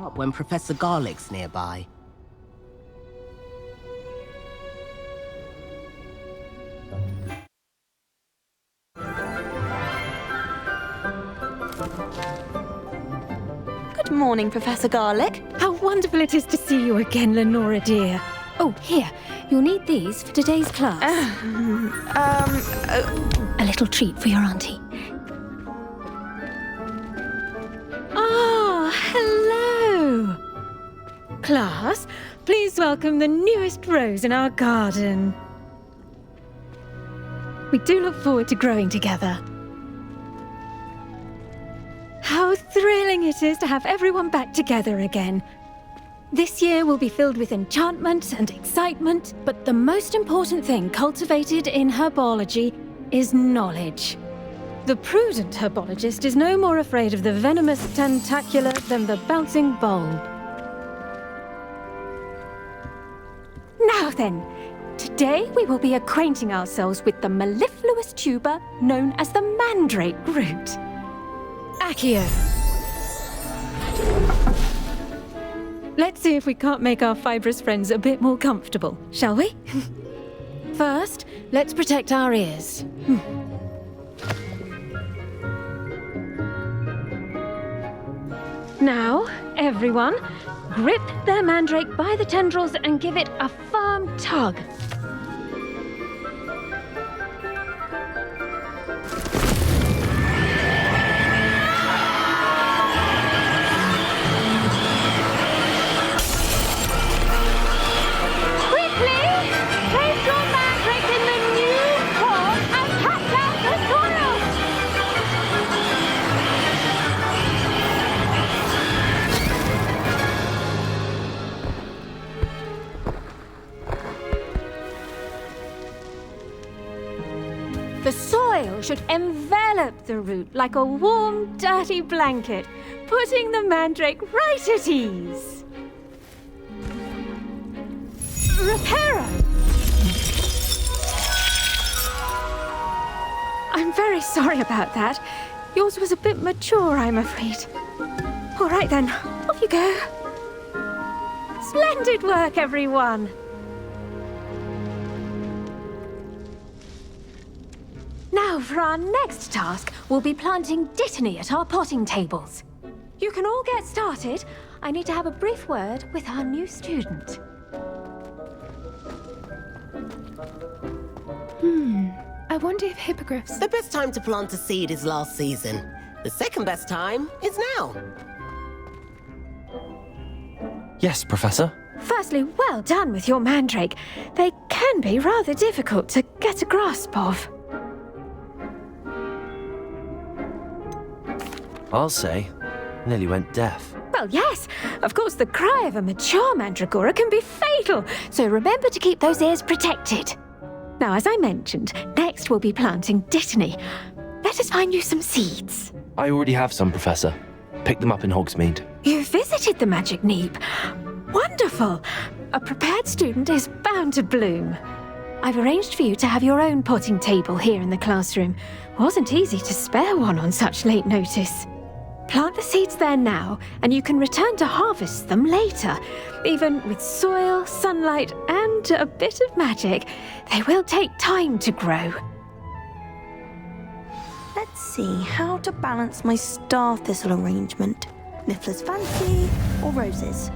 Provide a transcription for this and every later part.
up when Professor Garlick's nearby. Good morning, Professor Garlick. How wonderful it is to see you again, Lenora dear. Oh, here, you'll need these for today's class. A little treat for your auntie. Ah, hello! Class, please welcome the newest rose in our garden. We do look forward to growing together. How thrilling it is to have everyone back together again. This year will be filled with enchantment and excitement, but the most important thing cultivated in herbology is knowledge. The prudent herbologist is no more afraid of the venomous tentacula than the bouncing bulb. Now then, today we will be acquainting ourselves with the mellifluous tuber known as the mandrake root. Accio. Let's see if we can't make our fibrous friends a bit more comfortable, shall we? First, let's protect our ears. Now, everyone, grip their mandrake by the tendrils and give it a firm tug. The soil should envelop the root like a warm, dirty blanket, putting the mandrake right at ease. Reparo! I'm very sorry about that. Yours was a bit mature, I'm afraid. All right then, off you go. Splendid work, everyone! Now, for our next task, we'll be planting dittany at our potting tables. You can all get started. I need to have a brief word with our new student. I wonder if hippogriffs... The best time to plant a seed is last season. The second best time is now. Yes, Professor. Firstly, well done with your mandrake. They can be rather difficult to get a grasp of. I'll say, nearly went deaf. Well, yes. Of course, the cry of a mature mandragora can be fatal, so remember to keep those ears protected. Now, as I mentioned, next we'll be planting dittany. Let us find you some seeds. I already have some, Professor. Picked them up in Hogsmeade. You visited the Magic Neep. Wonderful. A prepared student is bound to bloom. I've arranged for you to have your own potting table here in the classroom. Wasn't easy to spare one on such late notice. Plant the seeds there now, and you can return to harvest them later. Even with soil, sunlight, and a bit of magic, they will take time to grow. Let's see how to balance my star thistle arrangement. Niffler's fancy or roses?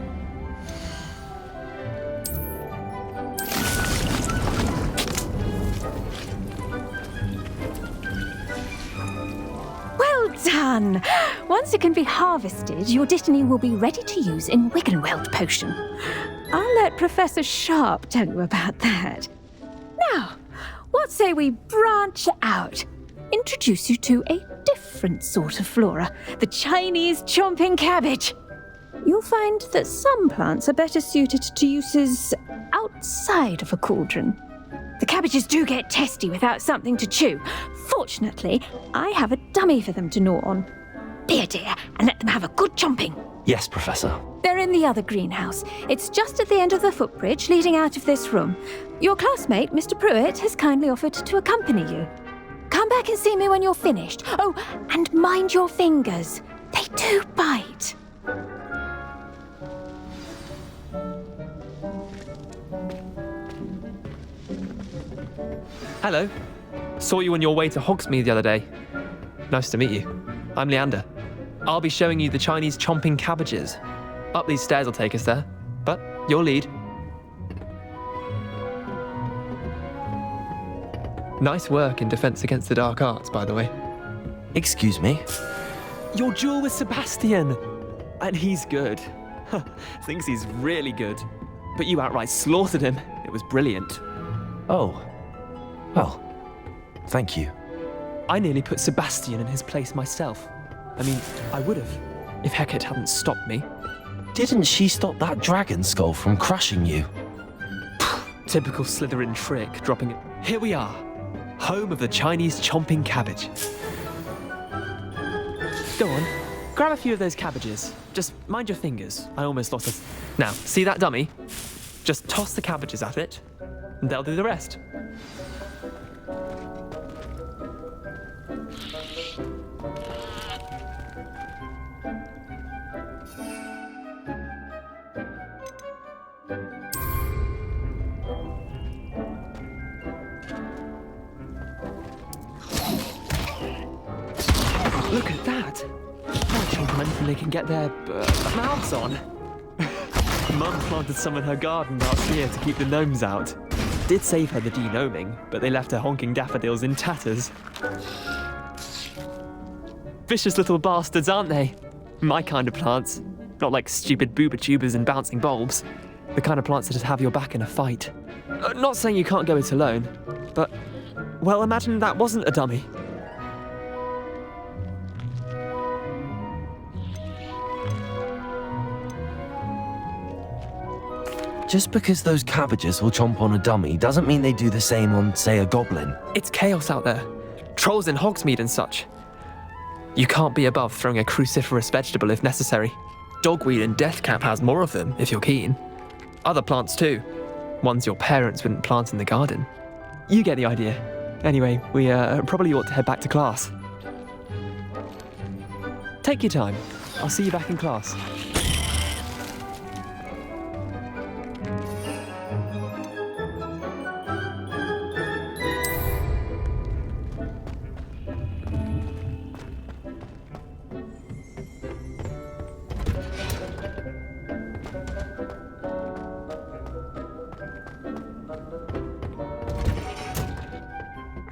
Well done! Once it can be harvested, your dittany will be ready to use in Wiggenweld potion. I'll let Professor Sharp tell you about that. Now, what say we branch out? Introduce you to a different sort of flora, the Chinese chomping cabbage. You'll find that some plants are better suited to uses outside of a cauldron. The cabbages do get testy without something to chew. Fortunately, I have a dummy for them to gnaw on. Be a dear and let them have a good chomping. Yes, Professor. They're in the other greenhouse. It's just at the end of the footbridge leading out of this room. Your classmate, Mr. Pruitt, has kindly offered to accompany you. Come back and see me when you're finished. Oh, and mind your fingers. They do bite. Hello. Saw you on your way to Hogsmeade the other day. Nice to meet you. I'm Leander. I'll be showing you the Chinese chomping cabbages. Up these stairs will take us there. But your lead. Nice work in Defense Against the Dark Arts, by the way. Excuse me? Your duel with Sebastian! And he's good. Thinks he's really good. But you outright slaughtered him. It was brilliant. Oh. Well, thank you. I nearly put Sebastian in his place myself. I mean, I would have, if Hecate hadn't stopped me. Didn't she stop that dragon skull from crushing you? Typical Slytherin trick, dropping it. Here we are, home of the Chinese chomping cabbage. Go on, grab a few of those cabbages. Just mind your fingers. I almost lost it. Now, see that dummy? Just toss the cabbages at it, and they'll do the rest. Look at that! They'll chomp on anything they can get their mouths on. Mum planted some in her garden last year to keep the gnomes out. Did save her the de-gnoming, but they left her honking daffodils in tatters. Vicious little bastards, aren't they? My kind of plants. Not like stupid booba tubers and bouncing bulbs. The kind of plants that just have your back in a fight. Not saying you can't go it alone, but, well, imagine that wasn't a dummy. Just because those cabbages will chomp on a dummy doesn't mean they do the same on, say, a goblin. It's chaos out there. Trolls in Hogsmeade and such. You can't be above throwing a cruciferous vegetable if necessary. Dogweed and deathcap has more of them, if you're keen. Other plants too. Ones your parents wouldn't plant in the garden. You get the idea. Anyway, we probably ought to head back to class. Take your time. I'll see you back in class.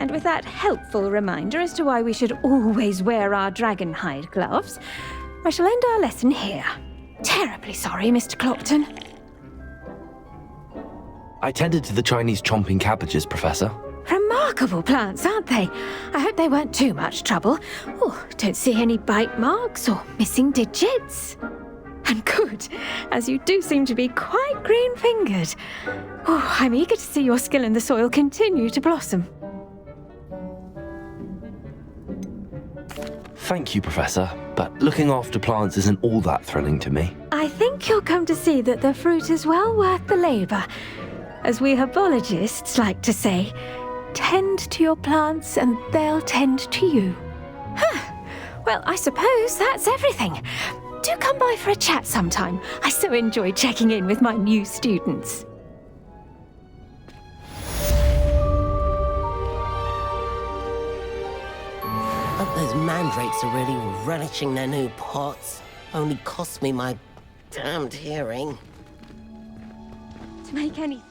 And with that helpful reminder as to why we should always wear our dragon hide gloves, I shall end our lesson here. Terribly sorry, Mr. Clopton. I tended to the Chinese chomping cabbages, Professor. Remarkable plants, aren't they? I hope they weren't too much trouble. Oh, don't see any bite marks or missing digits. And good, as you do seem to be quite green-fingered. Oh, I'm eager to see your skill in the soil continue to blossom. Thank you, Professor, but looking after plants isn't all that thrilling to me. I think you'll come to see that the fruit is well worth the labour. As we herbologists like to say, tend to your plants and they'll tend to you. Huh. Well, I suppose that's everything. Do come by for a chat sometime. I so enjoy checking in with my new students. Hope those mandrakes are really relishing their new pots. Only cost me my damned hearing. To make anything